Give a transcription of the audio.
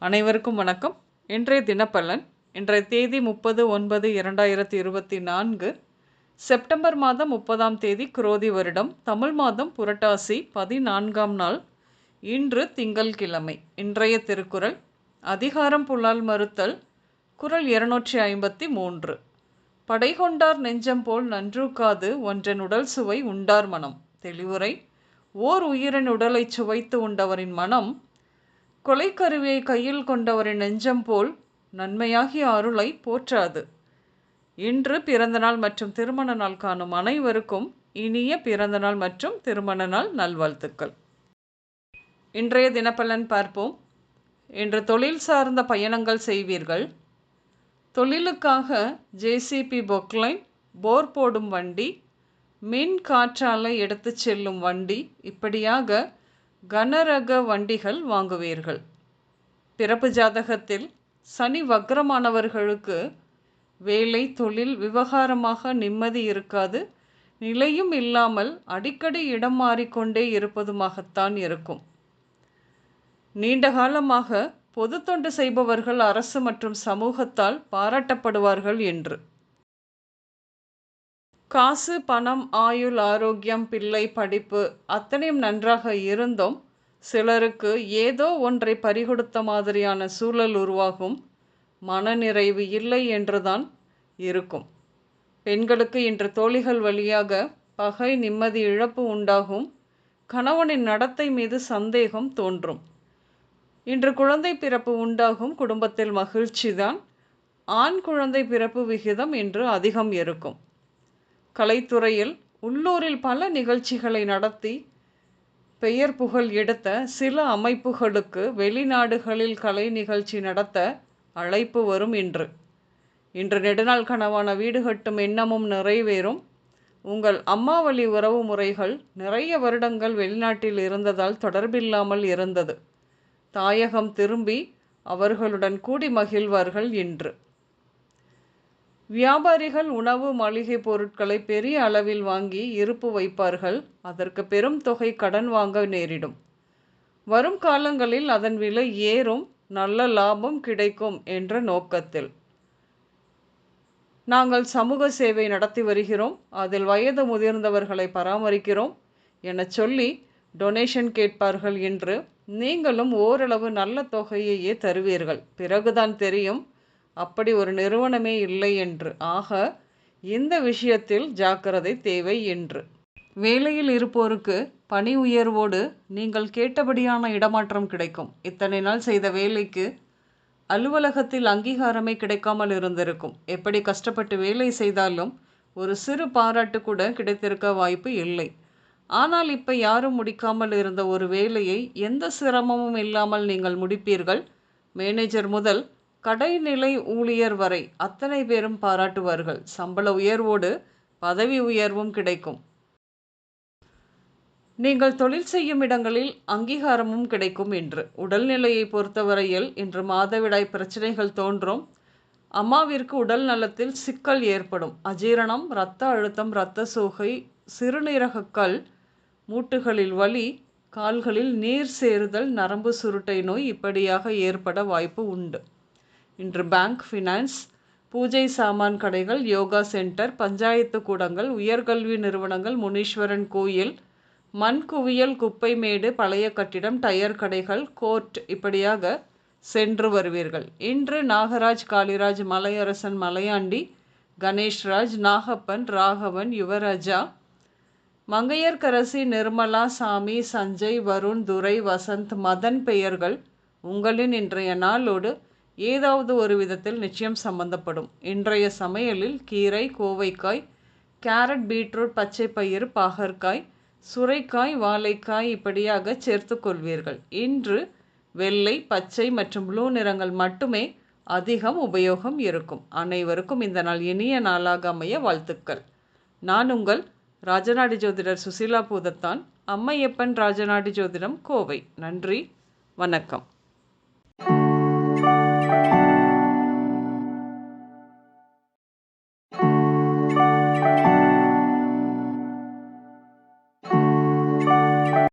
அனைவருக்கும் வணக்கம். இன்றைய தினப்பலன். இன்றைய தேதி 30/9/2024, செப்டம்பர் மாதம் 30ஆம் தேதி, குரோதி வருடம், தமிழ் மாதம் புரட்டாசி 14ஆம் நாள். இன்று திங்கள்கிழமை. இன்றைய திருக்குறள். அதிகாரம் புலால் மறுத்தல். குறள் 253. படைகொண்டார் நெஞ்சம் போல் நன்றூக்காது ஒன்றன் உடல் சுவை உண்டார் மனம். தெளிவுரை. ஓர் உயிரின் உடலை சுவைத்து உண்டவரின் மனம் கொலைக்கருவியை கையில் கொண்டவரின் நெஞ்சம் போல் நன்மையாகிய அருளை போற்றாது. இன்று பிறந்தநாள் மற்றும் திருமண நாள் காணும் அனைவருக்கும் இனிய பிறந்தநாள் மற்றும் திருமண நாள் நல்வாழ்த்துக்கள். இன்றைய தினப்பலன் பார்ப்போம். இன்று தொழில் சார்ந்த பயணங்கள் செய்வீர்கள். தொழிலுக்காக ஜேசிபி பொக்லைன், போர் போடும் வண்டி, மின் காற்றாலை எடுத்து செல்லும் வண்டி, இப்படியாக கனரக வண்டிகள் வாங்குவீர்கள். பிறப்பு ஜாதகத்தில் சனி வக்ரமானவர்களுக்கு வேலை, தொழில், விவகாரமாக நிம்மதி இருக்காது. நிலையும் இல்லாமல் அடிக்கடி இடம் மாறிக்கொண்டே இருப்பதுமாகத்தான் இருக்கும். நீண்ட காலமாக பொது தொண்டு செய்பவர்கள் அரசு மற்றும் சமூகத்தால் பாராட்டப்படுவார்கள் என்று. காசு, பணம், ஆயுள், ஆரோக்கியம், பிள்ளை, படிப்பு அத்தனையும் நன்றாக இருந்தும் சிலருக்கு ஏதோ ஒன்றை பறிகொடுத்த மாதிரியான சூழல் உருவாகும். மனநிறைவு இல்லை என்றுதான் இருக்கும். பெண்களுக்கு இன்று தோழிகள் வழியாக பகை, நிம்மதி இழப்பு உண்டாகும். கணவனின் நடத்தை மீது சந்தேகம் தோன்றும். இன்று குழந்தை பிறப்பு உண்டாகும். குடும்பத்தில் மகிழ்ச்சிதான். ஆண் குழந்தை பிறப்பு விகிதம் இன்று அதிகம் இருக்கும். கலைத்துறையில் உள்ளூரில் பல நிகழ்ச்சிகளை நடத்தி பெயர் புகழ் எடுத்த சில அமைப்புகளுக்கு வெளிநாடுகளில் கலை நிகழ்ச்சி நடத்த அழைப்பு வரும். இன்று நெடுநாள் கனவான வீடு கட்டும் எண்ணமும் நிறைவேறும். உங்கள் அம்மா வழி உறவு முறைகள் நிறைய வருடங்கள் வெளிநாட்டில் இருந்ததால் தொடர்பில்லாமல் இருந்தது. தாயகம் திரும்பி அவர்களுடன் கூடி மகிழ்வார்கள் இன்று. வியாபாரிகள் உணவு, மளிகை பொருட்களை பெரிய அளவில் வாங்கி இருப்பு வைப்பார்கள். அதற்கு பெரும் தொகை கடன் வாங்க நேரிடும். வரும் காலங்களில் அதன் விலை ஏறும். நல்ல லாபம் கிடைக்கும் என்ற நோக்கத்தில் நாங்கள் சமூக சேவை நடத்தி வருகிறோம். அதில் வயது முதிர்ந்தவர்களை பராமரிக்கிறோம் என சொல்லி டொனேஷன் கேட்பார்கள் என்று. நீங்களும் ஓரளவு நல்ல தொகையையே தருவீர்கள். பிறகுதான் தெரியும் அப்படி ஒரு நிறுவனமே இல்லை என்று. ஆக இந்த விஷயத்தில் ஜாக்கிரதை தேவை என்று. வேலையில் இருப்போருக்கு பணி உயர்வோடு நீங்கள் கேட்டபடியான இடமாற்றம் கிடைக்கும். இத்தனை நாள் செய்த வேலைக்கு அலுவலகத்தில் அங்கீகாரமே கிடைக்காமல் இருந்திருக்கும். எப்படி கஷ்டப்பட்டு வேலை செய்தாலும் ஒரு சிறு பாராட்டு கூட கிடைத்திருக்க வாய்ப்பு இல்லை. ஆனால் இப்போ யாரும் முடிக்காமல் இருந்த ஒரு வேலையை எந்த சிரமமும் இல்லாமல் நீங்கள் முடிப்பீர்கள். மேனேஜர் முதல் கடைநிலை ஊழியர் வரை அத்தனை பேரும் பாராட்டுவார்கள். சம்பள உயர்வோடு பதவி உயர்வும் கிடைக்கும். நீங்கள் தொழில் செய்யும் இடங்களில் அங்கீகாரமும் கிடைக்கும் என்று. உடல்நிலையை பொறுத்தவரையில் இன்று மாதவிடாய் பிரச்சனைகள் தோன்றும். அம்மாவிற்கு உடல் நலத்தில் சிக்கல் ஏற்படும். அஜீரணம், இரத்த அழுத்தம், இரத்த சோகை, சிறுநீரகக்கல், மூட்டுகளில் வலி, கால்களில் நீர் சேருதல், நரம்பு சுருட்டை நோய் இப்படியாக ஏற்பட வாய்ப்பு உண்டு. இன்று பேங்க், ஃபினான்ஸ், பூஜை சாமான் கடைகள், யோகா சென்டர், பஞ்சாயத்து கூடங்கள், உயர்கல்வி நிறுவனங்கள், முனீஸ்வரன் கோயில், மண் குவியல், குப்பை மேடு, பழைய கட்டிடம், டயர் கடைகள், கோர்ட் இப்படியாக சென்று வருவீர்கள். இன்று நாகராஜ், காளிராஜ், மலையரசன், மலையாண்டி, கணேஷ்ராஜ், நாகப்பன், ராகவன், யுவராஜா, மங்கையர்கரசி, நிர்மலா, சாமி, சஞ்சய், வருண், துரை, வசந்த், மதன் பெயர்கள் உங்களின் இன்றைய நாளோடு ஏதாவது ஒரு விதத்தில் நிச்சயம் சம்பந்தப்படும். இன்றைய சமையலில் கீரை, கோவைக்காய், கேரட், பீட்ரூட், பச்சை பயிறு, பாகற்காய், சுரைக்காய், வாழைக்காய் இப்படியாக சேர்த்து கொள்வீர்கள். இன்று வெள்ளை, பச்சை மற்றும் ப்ளூ நிறங்கள் மட்டுமே அதிகம் உபயோகம் இருக்கும். அனைவருக்கும் இந்த நாள் இனிய நாளாக அமைய வாழ்த்துக்கள். நான் உங்கள் ராஜநாடி ஜோதிடர் சுசீலா பூதத்தான். அம்மையப்பன் ராஜநாடி ஜோதிடம், கோவை. நன்றி, வணக்கம்.